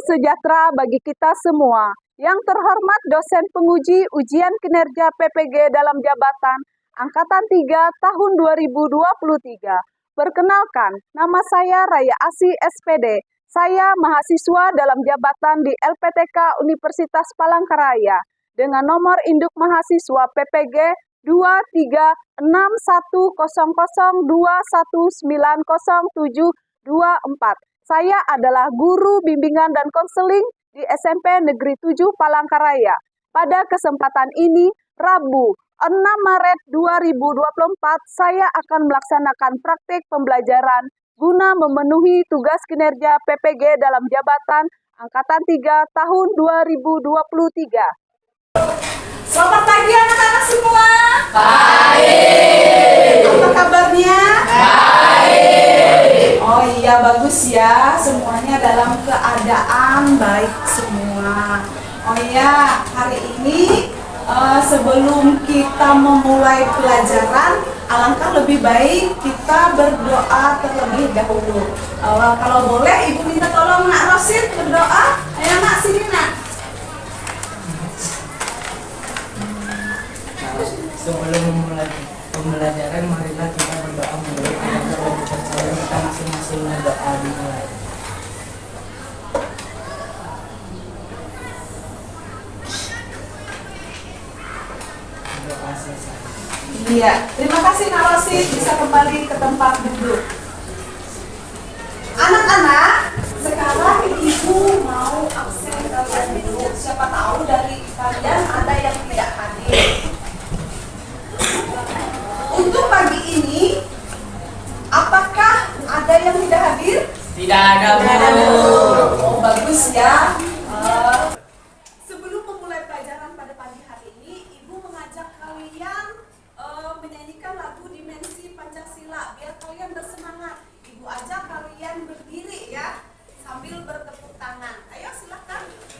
sejahtera bagi kita semua. Yang terhormat dosen penguji ujian kinerja PPG dalam jabatan Angkatan 3 tahun 2023. Perkenalkan, nama saya Raya Asih SPD. Saya mahasiswa dalam jabatan di LPTK Universitas Palangkaraya dengan nomor induk mahasiswa PPG 236100219074. Saya adalah guru bimbingan dan konseling di SMP Negeri 7 Palangkaraya. Pada kesempatan ini, Rabu 6 Maret 2024, saya akan melaksanakan praktik pembelajaran guna memenuhi tugas kinerja PPG dalam jabatan Angkatan 3 tahun 2023. Selamat pagi anak-anak semua. Baik. Apa kabarnya? Baik. Oh iya, bagus ya. Semuanya dalam keadaan baik semua. Oh iya, hari ini sebelum kita memulai pelajaran, alangkah lebih baik kita berdoa terlebih dahulu. Kalau boleh, Ibu minta tolong Nak Rosid berdoa. Ayo Nak, sini Nak. Sebelum memulai pembelajaran, marilah kita berdoa mulai dengan terlebih percaya kita masing-masing berdoa dimulai. Doa selesai. Iya, terima kasih Nak Rosid, bisa kembali ke tempat duduk. Anak-anak, sekarang Ibu mau absen kalian dulu. Siapa tahu dari kalian ada yang tidak hadir. Untuk pagi ini, apakah ada yang tidak hadir? Tidak ada, Bu. Oh, bagus ya. Sebelum memulai pelajaran pada pagi hari ini, Ibu mengajak kalian menyanyikan lagu Dimensi Pancasila biar kalian bersemangat. Ibu ajak kalian berdiri ya, sambil bertepuk tangan. Ayo silakan berdiri.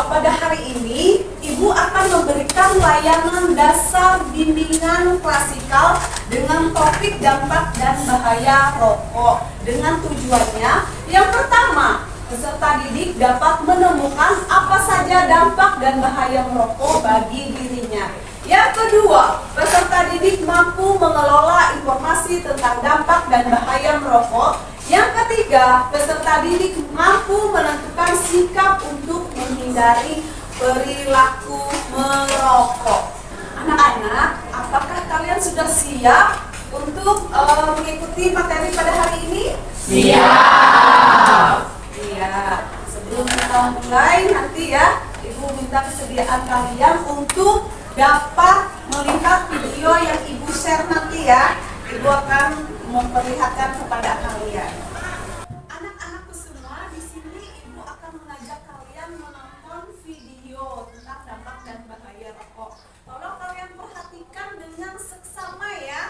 Pada hari ini, Ibu akan memberikan layanan dasar bimbingan klasikal dengan topik dampak dan bahaya rokok. Dengan tujuannya, yang pertama, peserta didik dapat menemukan apa saja dampak dan bahaya merokok bagi dirinya. Yang kedua, peserta didik mampu mengelola informasi tentang dampak dan bahaya merokok. Yang ketiga, peserta didik mampu menentukan sikap untuk menghindari perilaku merokok. Anak-anak, apakah kalian sudah siap untuk mengikuti materi pada hari ini? Siap. Iya. Sebelum kita mulai nanti ya, Ibu minta kesediaan kalian untuk dapat melihat video yang Ibu share nanti ya. Ibu akan memperlihatkan kepada kalian. Anak-anakku semua, di sini Ibu akan mengajak kalian menonton video tentang dampak dan bahaya rokok. Tolong kalian perhatikan dengan seksama ya.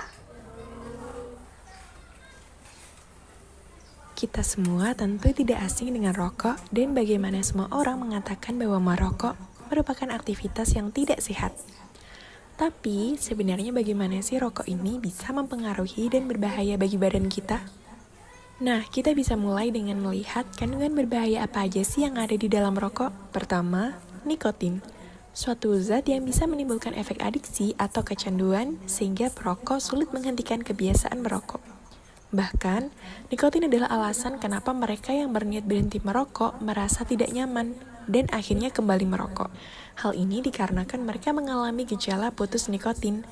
Kita semua tentu tidak asing dengan rokok dan bagaimana semua orang mengatakan bahwa merokok merupakan aktivitas yang tidak sehat. Tapi sebenarnya bagaimana sih rokok ini bisa mempengaruhi dan berbahaya bagi badan kita? Nah, kita bisa mulai dengan melihat kandungan berbahaya apa aja sih yang ada di dalam rokok. Pertama, nikotin. Suatu zat yang bisa menimbulkan efek adiksi atau kecanduan sehingga perokok sulit menghentikan kebiasaan merokok. Bahkan, nikotin adalah alasan kenapa mereka yang berniat berhenti merokok merasa tidak nyaman dan akhirnya kembali merokok. Hal ini dikarenakan mereka mengalami gejala putus nikotin.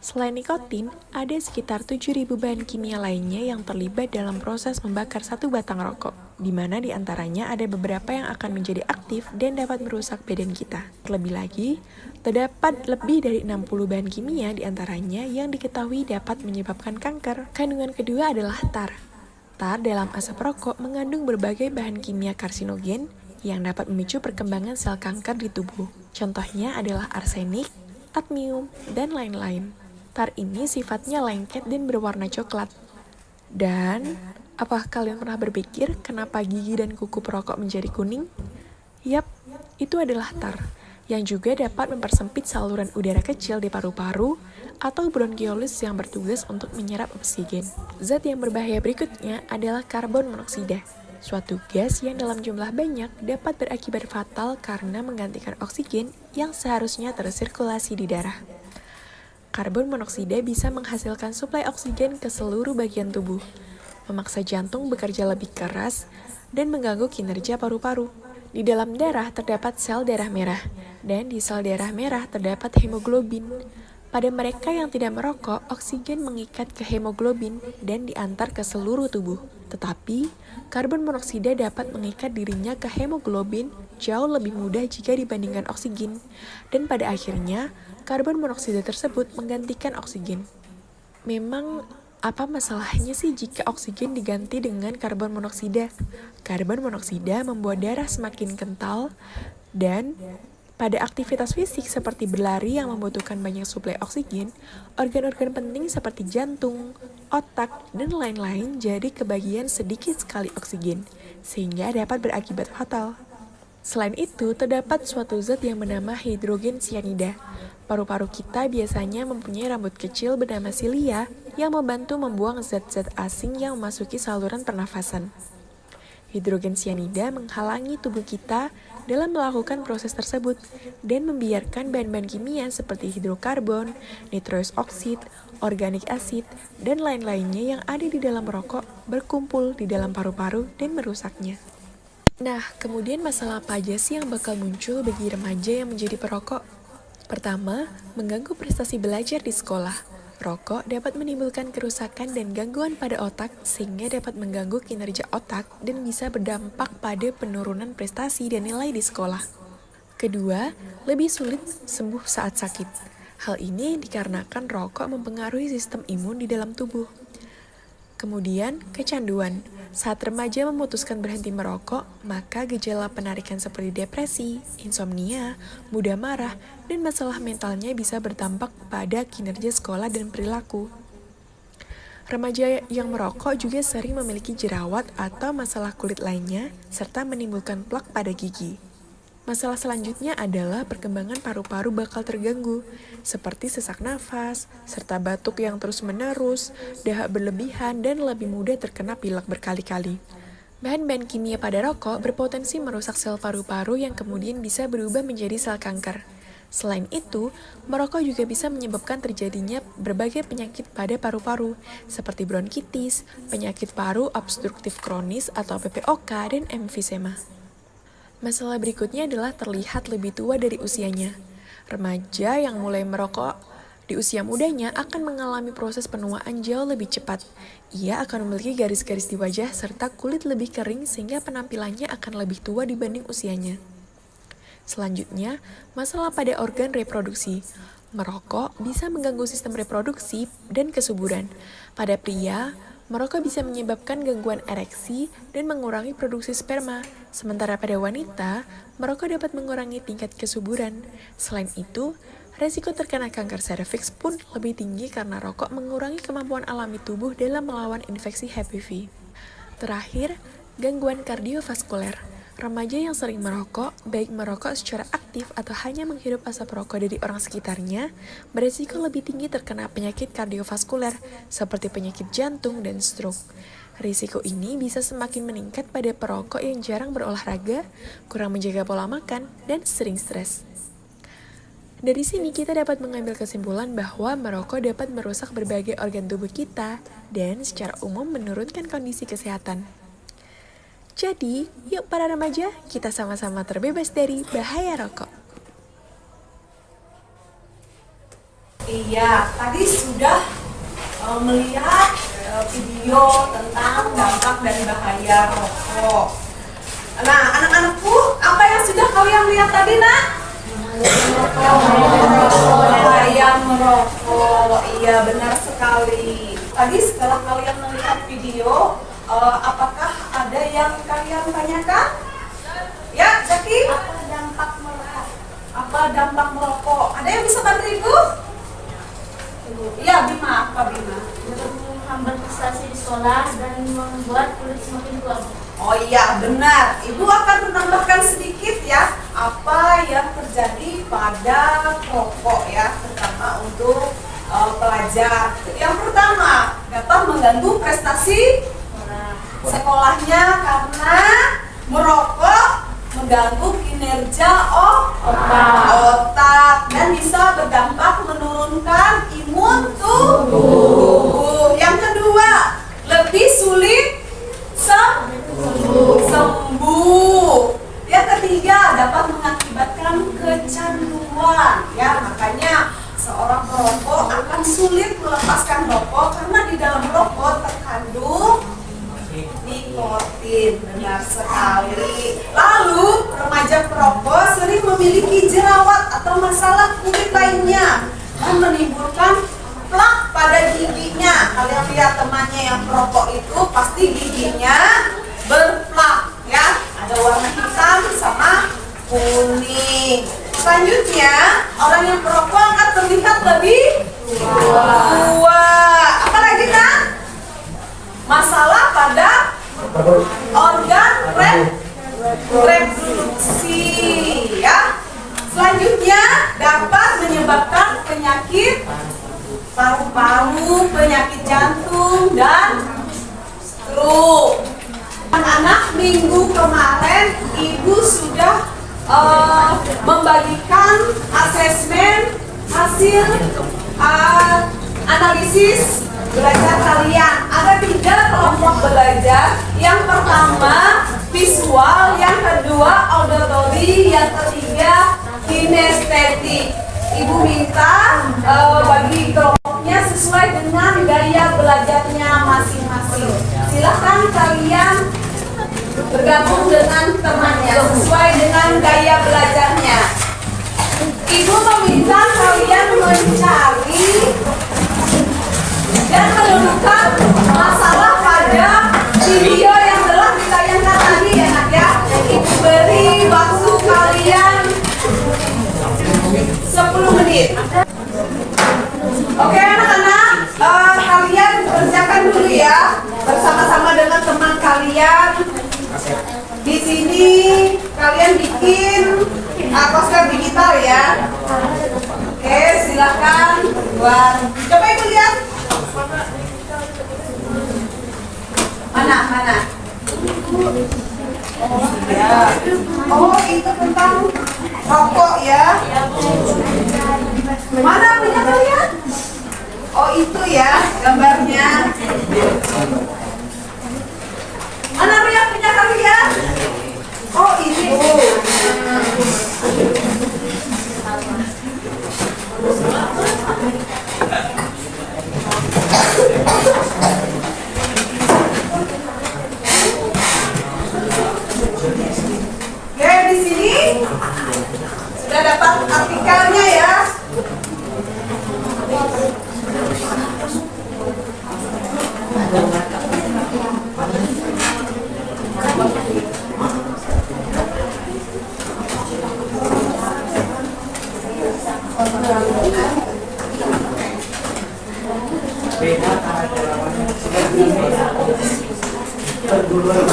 Selain nikotin, ada sekitar 7.000 bahan kimia lainnya yang terlibat dalam proses membakar satu batang rokok, di mana di antaranya ada beberapa yang akan menjadi aktif dan dapat merusak badan kita. Terlebih lagi, terdapat lebih dari 60 bahan kimia di antaranya yang diketahui dapat menyebabkan kanker. Kandungan kedua adalah tar. Tar dalam asap rokok mengandung berbagai bahan kimia karsinogen yang dapat memicu perkembangan sel kanker di tubuh. Contohnya adalah arsenik, kadmium, dan lain-lain. Tar ini sifatnya lengket dan berwarna coklat. Dan, apakah kalian pernah berpikir kenapa gigi dan kuku perokok menjadi kuning? Yap, itu adalah tar, yang juga dapat mempersempit saluran udara kecil di paru-paru atau bronchiolis yang bertugas untuk menyerap oksigen. Zat yang berbahaya berikutnya adalah karbon monoksida, suatu gas yang dalam jumlah banyak dapat berakibat fatal karena menggantikan oksigen yang seharusnya tersirkulasi di darah. Karbon monoksida bisa menghasilkan suplai oksigen ke seluruh bagian tubuh, memaksa jantung bekerja lebih keras, dan mengganggu kinerja paru-paru. Di dalam darah terdapat sel darah merah, dan di sel darah merah terdapat hemoglobin. Pada mereka yang tidak merokok, oksigen mengikat ke hemoglobin dan diantar ke seluruh tubuh. Tetapi, karbon monoksida dapat mengikat dirinya ke hemoglobin jauh lebih mudah jika dibandingkan oksigen, dan pada akhirnya, karbon monoksida tersebut menggantikan oksigen. Memang, apa masalahnya sih jika oksigen diganti dengan karbon monoksida? Karbon monoksida membuat darah semakin kental, dan pada aktivitas fisik seperti berlari yang membutuhkan banyak suplai oksigen, organ-organ penting seperti jantung, otak, dan lain-lain jadi kebagian sedikit sekali oksigen, sehingga dapat berakibat fatal. Selain itu, terdapat suatu zat yang bernama hidrogen cyanida. Paru-paru kita biasanya mempunyai rambut kecil bernama silia yang membantu membuang zat-zat asing yang memasuki saluran pernafasan. Hidrogen cyanida menghalangi tubuh kita dalam melakukan proses tersebut dan membiarkan bahan-bahan kimia seperti hidrokarbon, nitrous oxide, organic acid, dan lain-lainnya yang ada di dalam rokok berkumpul di dalam paru-paru dan merusaknya. Nah, kemudian masalah apa aja sih yang bakal muncul bagi remaja yang menjadi perokok? Pertama, mengganggu prestasi belajar di sekolah. Rokok dapat menimbulkan kerusakan dan gangguan pada otak sehingga dapat mengganggu kinerja otak dan bisa berdampak pada penurunan prestasi dan nilai di sekolah. Kedua, lebih sulit sembuh saat sakit. Hal ini dikarenakan rokok mempengaruhi sistem imun di dalam tubuh. Kemudian, kecanduan. Saat remaja memutuskan berhenti merokok, maka gejala penarikan seperti depresi, insomnia, mudah marah, dan masalah mentalnya bisa berdampak pada kinerja sekolah dan perilaku. Remaja yang merokok juga sering memiliki jerawat atau masalah kulit lainnya, serta menimbulkan plak pada gigi. Masalah selanjutnya adalah perkembangan paru-paru bakal terganggu, seperti sesak nafas, serta batuk yang terus-menerus, dahak berlebihan, dan lebih mudah terkena pilek berkali-kali. Bahan-bahan kimia pada rokok berpotensi merusak sel paru-paru yang kemudian bisa berubah menjadi sel kanker. Selain itu, merokok juga bisa menyebabkan terjadinya berbagai penyakit pada paru-paru, seperti bronkitis, penyakit paru obstruktif kronis atau PPOK, dan emfisema. Masalah berikutnya adalah terlihat lebih tua dari usianya. Remaja yang mulai merokok Di usia mudanya akan mengalami proses penuaan jauh lebih cepat. Ia akan memiliki garis-garis di wajah serta kulit lebih kering sehingga penampilannya akan lebih tua dibanding usianya. Selanjutnya, masalah pada organ reproduksi. Merokok bisa mengganggu sistem reproduksi dan kesuburan. Pada pria, merokok bisa menyebabkan gangguan ereksi dan mengurangi produksi sperma. Sementara pada wanita, merokok dapat mengurangi tingkat kesuburan. Selain itu, resiko terkena kanker serviks pun lebih tinggi karena rokok mengurangi kemampuan alami tubuh dalam melawan infeksi HPV. Terakhir, gangguan kardiovaskuler. Remaja yang sering merokok, baik merokok secara aktif atau hanya menghirup asap rokok dari orang sekitarnya, beresiko lebih tinggi terkena penyakit kardiovaskuler seperti penyakit jantung dan stroke. Risiko ini bisa semakin meningkat pada perokok yang jarang berolahraga, kurang menjaga pola makan, dan sering stres. Dari sini kita dapat mengambil kesimpulan bahwa merokok dapat merusak berbagai organ tubuh kita dan secara umum menurunkan kondisi kesehatan. Jadi, yuk para remaja, kita sama-sama terbebas dari bahaya rokok. Iya, tadi sudah melihat video tentang dampak dan bahaya rokok. Nah, anak-anakku, apa yang sudah kalian lihat tadi, nak? Bahaya merokok. Iya, benar sekali. Tadi setelah kalian melihat video, apakah ada yang kalian tanyakan? Ya, Zaki? Apa dampak merokok? Apa dampak merokok? Ada yang bisa bantu Ibu? Iya, Bima. Apa Bima? Menghambat prestasi di sekolah dan membuat kulit semakin tua. Oh iya, benar. Ibu akan menambahkan sedikit ya apa yang terjadi pada rokok ya, terutama untuk pelajar. Yang pertama, dapat mengganggu prestasi sekolahnya karena merokok mengganggu kinerja otak dan bisa berdampak menurunkan imun tubuh. Yang kedua, lebih sulit sembuh. Yang ketiga, dapat mengakibatkan kecanduan. Ya, makanya seorang perokok akan sulit melepaskan rokok karena di dalam rokok terkandung nikotin. Benar sekali. Lalu, remaja perokok sering memiliki jerawat atau masalah kulit lainnya dan menimbulkan plak pada giginya. Kalian lihat temannya yang perokok itu pasti giginya berplak ya, ada warna hitam sama kuning. Selanjutnya, orang yang perokok akan terlihat lebih tua. Apa lagi kan? Masalah pada organ reproduksi ya. Selanjutnya dapat menyebabkan penyakit paru-paru, penyakit jantung dan stroke. Anak-anak, minggu kemarin Ibu sudah membagikan asesmen hasil analisis belajar kalian. Ada 3 kelompok belajar. Yang pertama visual, yang kedua auditory, yang ketiga kinestetik. Ibu minta bagi kelompoknya sesuai dengan gaya belajarnya masing-masing. Silahkan kalian bergabung dengan temannya sesuai dengan gaya belajarnya. Ibu meminta kalian mencari dan menemukan masalah pada video yang telah ditayangkan tadi ya nak ya. Ibu beri waktu kalian 10 menit. Oke anak-anak, kalian kerjakan dulu ya bersama-sama dengan teman kalian. Di sini kalian bikin poster digital ya. Oke, silakan buat. Coba Ibu lihat. Mana? Oh ya. Oh itu tentang rokok ya. Mana punya kalian? Oh itu ya gambarnya. Mana yang punya kalian? Oh ini. Sudah dapat artikelnya ya? Beda karakter lawannya perguruan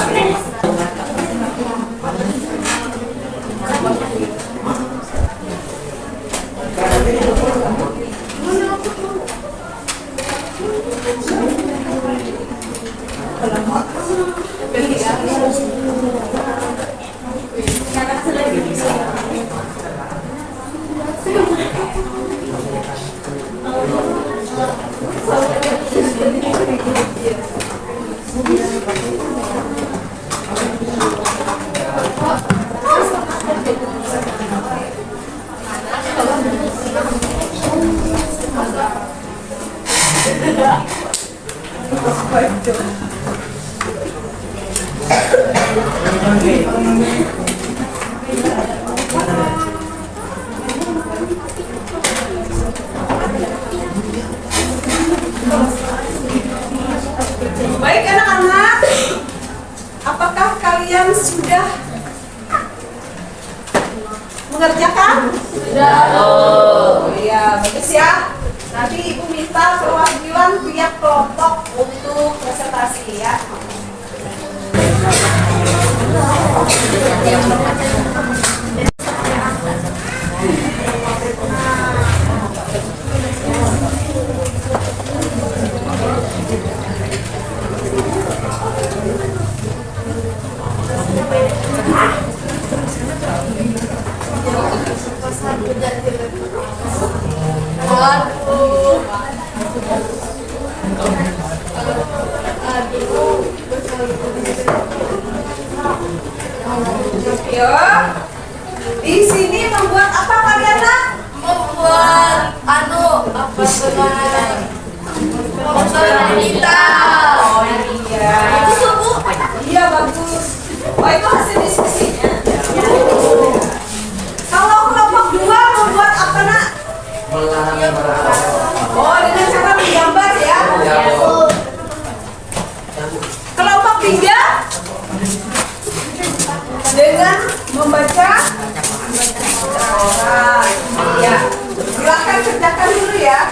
Baik anak-anak, apakah kalian sudah mengerjakan? Sudah. Oh iya, bagus ya. Nanti Ibu minta perwakilan tiap kelompok untuk presentasi ya. Yo, di sini membuat apa kalian nak? Membuat apa dengan kita. Oh iya. Itu Bu. Iya bagus. Oh itu hasil diskusinya. Kalau kelompok 2 membuat apa nak? Oh dengan cara menggambar ya. Kelompok 3 dengan membaca. Ya, silakan kerjakan dulu ya.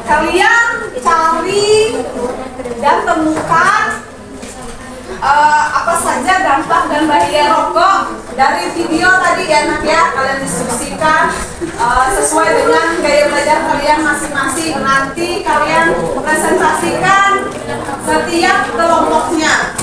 Kalian cari dan temukan apa saja dampak dan bahaya rokok dari video tadi ya nak ya. Kalian instruksikan sesuai dengan gaya belajar kalian masing-masing. Nanti kalian presentasikan setiap kelompoknya.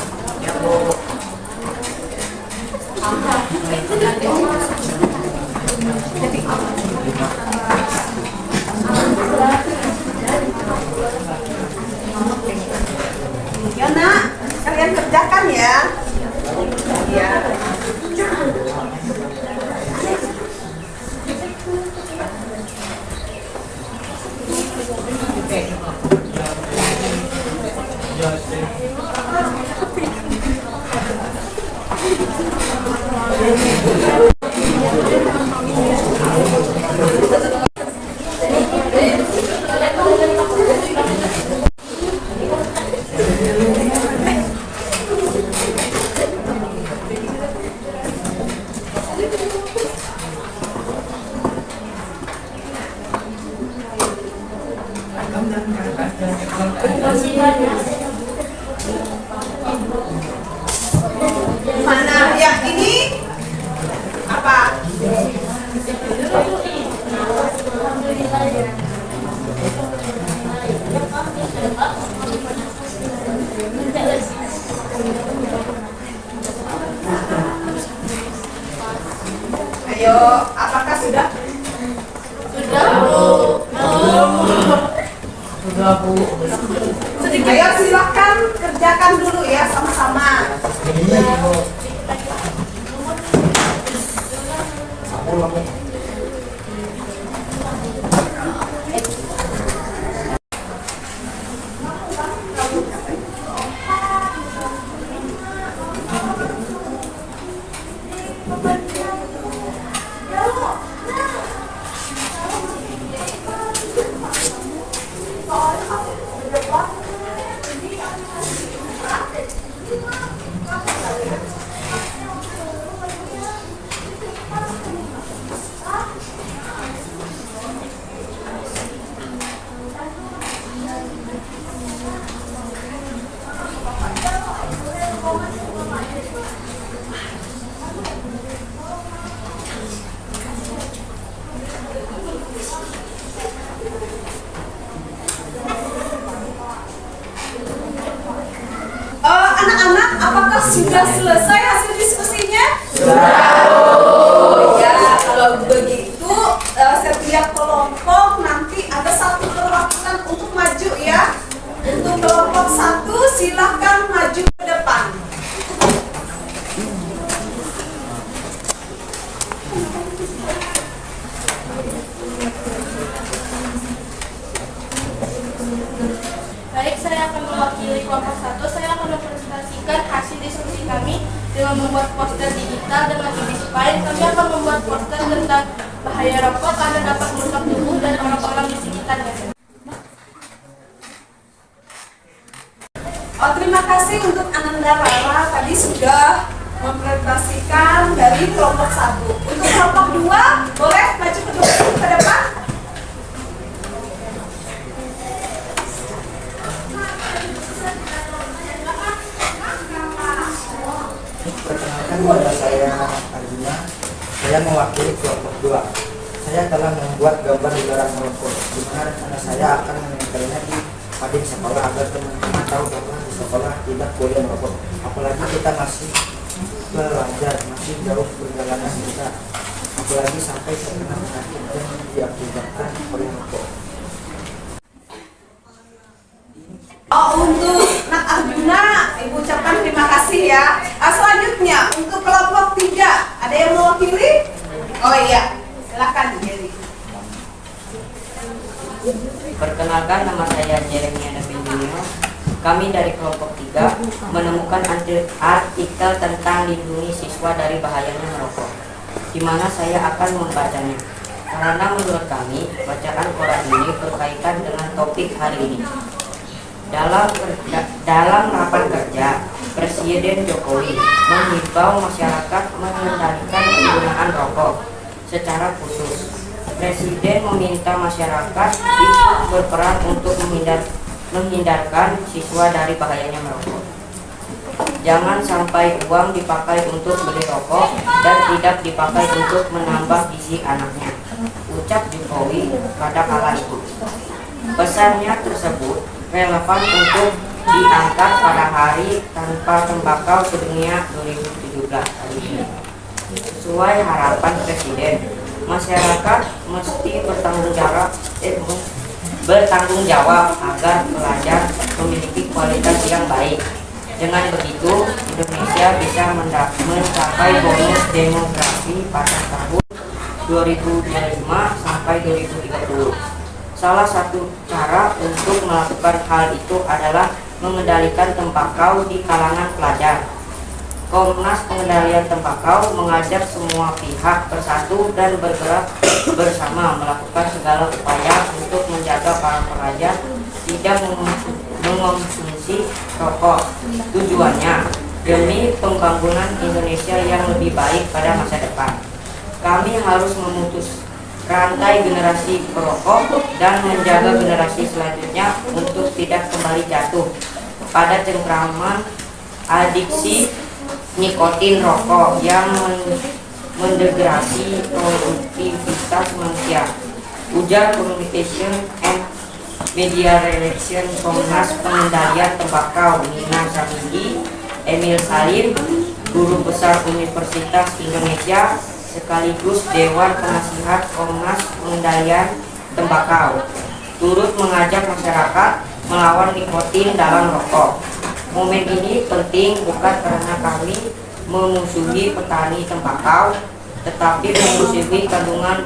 Ya nak, kalian kerjakan ya. Ya. Ayo, apakah sudah? Sudah, Bu. Sudah Bu. Ayo silakan kerjakan dulu ya sama-sama. Anak-anak, apakah sudah selesai hasil diskusinya? Oh ya, kalau begitu setiap kelompok nanti ada satu perwakilan untuk maju ya. Untuk kelompok 1 silahkan maju ke depan. Baik, saya akan mewakili kelompok 1. Saya akan mempresentasikan hasil diskusi kami dengan membuat poster digital dengan inspire. Kami akan membuat poster tentang bahaya rokok karena dapat merusak tubuh dan orang-orang di sekitarnya. Oh, terima kasih untuk Ananda Rara tadi sudah mempresentasikan dari kelompok 1. Untuk kelompok 2, boleh maju ke depan. Perkenalkan, nama saya Arjuna. Saya mewakili kelompok 2. Saya telah membuat gambar dilarang merokok, di mana rencana saya akan menempelnya di mading sekolah agar teman-teman tahu bahwa di sekolah tidak boleh merokok. Apalagi kita masih belajar, masih jauh perjalanan kita, apalagi sampai terkena penyakit yang diakibatkan oleh rokok. Oh, untuk Nak Arjuna, Ibu ucapkan terima kasih ya. Selanjutnya untuk kelompok 3, ada yang mewakili? Oh iya, silakan Jerry. Perkenalkan, nama saya Jeremy Anabinio. Kami dari kelompok 3 menemukan artikel tentang lindungi siswa dari bahayanya merokok, di mana saya akan membacanya. Karena menurut kami, bacaan koran ini berkaitan dengan topik hari ini. Dalam rapat kerja, Presiden Jokowi menghimbau masyarakat mengendalikan penggunaan rokok. Secara khusus, Presiden meminta masyarakat ikut berperan untuk menghindarkan siswa dari bahayanya merokok. Jangan sampai uang dipakai untuk beli rokok dan tidak dipakai untuk menambah gizi anaknya, ucap Jokowi pada kala itu. Pesannya tersebut relevan untuk diangkat pada hari tanpa tembakau sedunia 2017 kali ini. Sesuai harapan Presiden, masyarakat mesti bertanggung jawab agar pelajar memiliki kualitas yang baik. Dengan begitu, Indonesia bisa mencapai bonus demografi pada tahun 2025 sampai 2030. Salah satu cara untuk melakukan hal itu adalah mengendalikan tembakau di kalangan pelajar. Komnas Pengendalian Tembakau mengajak semua pihak bersatu dan bergerak bersama melakukan segala upaya untuk menjaga para pelajar tidak mengonsumsi rokok. Tujuannya demi pembangunan Indonesia yang lebih baik pada masa depan. Kami harus memutus rantai generasi perokok dan menjaga generasi selanjutnya untuk tidak kembali jatuh pada cengkraman adiksi nikotin rokok yang mendegradasi produktivitas manusia, ujar Communication and Media Relation Komnas Pengendalian Tembakau Nina Samindi, Emil Salim, Guru Besar Universitas Indonesia sekaligus Dewan Penasihat Komnas Pengendalian Tembakau, turut mengajak masyarakat melawan nikotin dalam rokok. Momen ini penting bukan karena kami memusuhi petani tembakau, tetapi memusuhi kandungan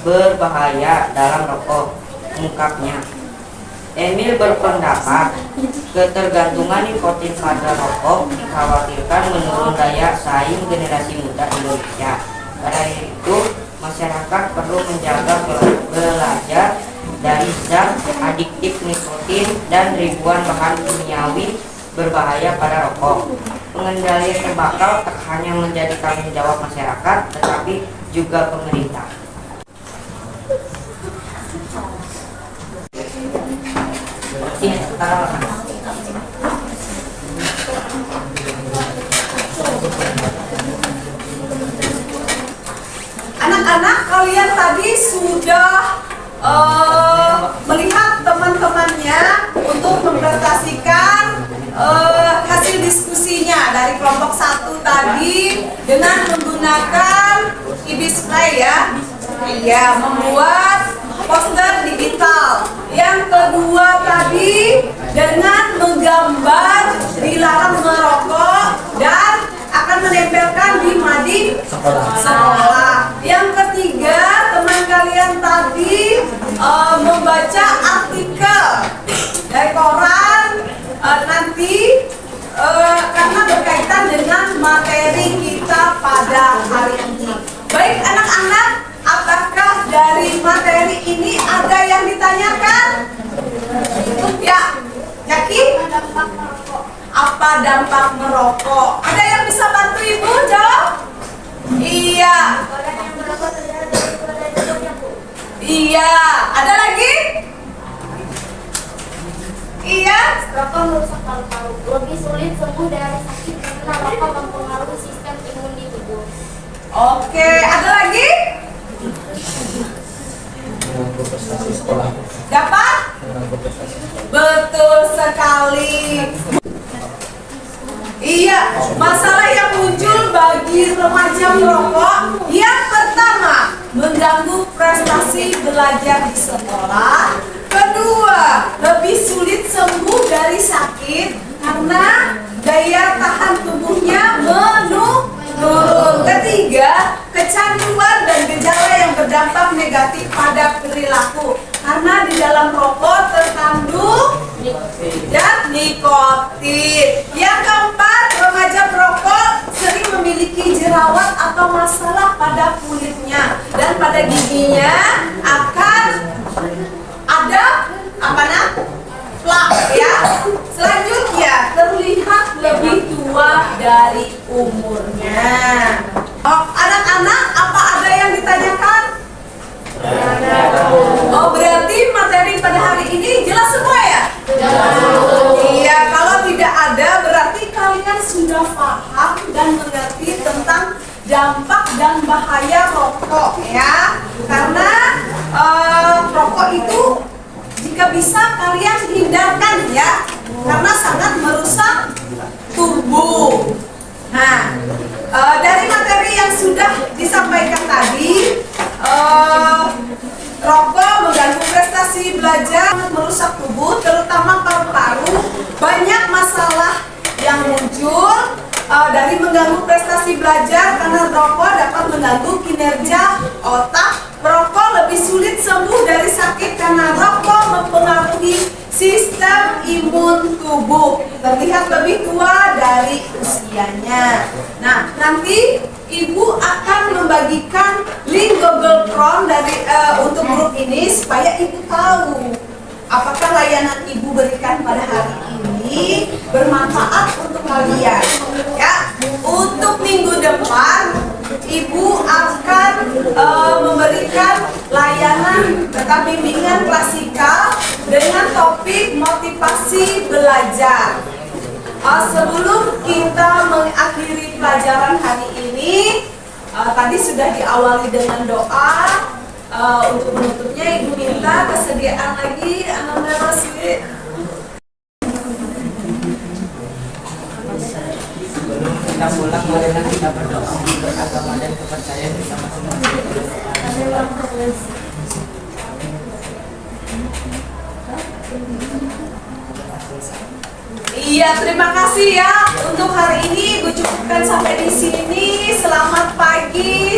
berbahaya dalam rokok, ungkapnya. Emil berpendapat ketergantungan nikotin pada rokok dikhawatirkan menurun daya saing generasi muda Indonesia. Karena itu, masyarakat perlu menjaga belajar dari zat adiktif nikotin dan ribuan bahan kimiawi berbahaya pada rokok. Pengendalian tembakau tak hanya menjadi tanggung jawab masyarakat, tetapi juga pemerintah. Sini, taruh. Anak-anak, kalian tadi sudah melihat teman-temannya untuk mempresentasikan hasil diskusinya dari kelompok 1 tadi dengan menggunakan e-display ya. Iya, membuat poster digital. Yang kedua tadi dengan menggambar dilarang merokok dan akan menempelkan di mading sekolah. Yang ketiga, teman kalian tadi membaca artikel dari koran nanti karena berkaitan dengan materi kita pada hari ini. Baik anak-anak, apakah dari materi ini ada yang ditanyakan? Ya, yakin? Apa dampak merokok? Ada yang bisa bantu ibu jawab? Iya. Iya. Ada lagi? Iya. Rokok merusak paru-paru. Lebih sulit sembuh dari sakit karena rokok mempengaruhi sistem imun di tubuh. Oke, ada lagi? Dapat? Betul sekali. Iya, masalah yang muncul bagi remaja merokok yang pertama, mengganggu prestasi belajar di sekolah. Kedua, lebih sulit sembuh dari sakit karena daya tahan tubuhnya menurun. Ketiga, kecanduan dan gejala yang berdampak negatif pada perilaku karena di dalam rokok terkandung nikotin. Yang keempat, remaja perokok sering memiliki jerawat atau masalah pada kulitnya dan pada giginya akan ada plak ya. Selanjutnya terlihat lebih tua dari umurnya. Anak-anak, apa ada yang ditanyakan? Oh, berarti materi pada hari ini jelas semua ya? Iya, kalau tidak ada berarti kalian sudah paham dan mengerti tentang dampak dan bahaya rokok ya. Karena rokok itu jika bisa kalian hindarkan ya, karena sangat merusak tubuh. Nah, dari materi yang sudah disampaikan tadi, rokok mengganggu prestasi belajar, merusak tubuh, terutama paru-paru. Banyak masalah yang muncul dari mengganggu prestasi belajar karena rokok dapat mengganggu kinerja otak. Perokok lebih sulit sembuh dari sakit karena rokok mempengaruhi sistem imun tubuh, terlihat lebih tua dari usianya. Nah, nanti ibu akan membagikan link Google Chrome dari untuk grup ini supaya ibu tahu apakah layanan ibu berikan pada hari ini bermanfaat untuk kalian. Ya, untuk minggu depan ibu akan memberikan layanan tentang bimbingan klasikal dengan topik motivasi belajar. Sebelum kita mengakhiri pelajaran hari ini, tadi sudah diawali dengan doa. Untuk penutupnya Ibu minta kesediaan lagi anak-anak Rosli. Sebelum kita pulang, marilah kita berdoa untuk agama dan kepercayaan kita masing-masing. Iya, terima kasih ya. Untuk hari ini Ibu cukupkan sampai di sini. Selamat pagi.